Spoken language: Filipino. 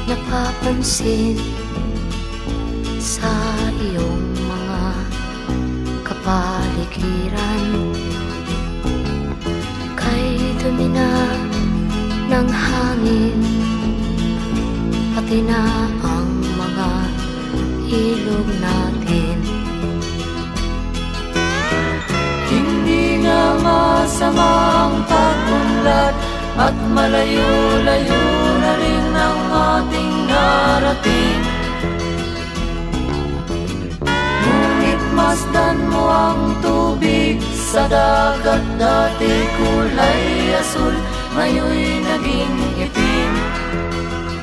napapansin sa iyong mga kapaligiran. Kay dumi na ng hangin, pati na ang mga ilog natin. Hindi nga masamang pag-unlad at malayo-layo na rin ang ating narating. Ngunit masdan mo ang tubig sa dagat, dati kulay asul, ngayon'y naging itim.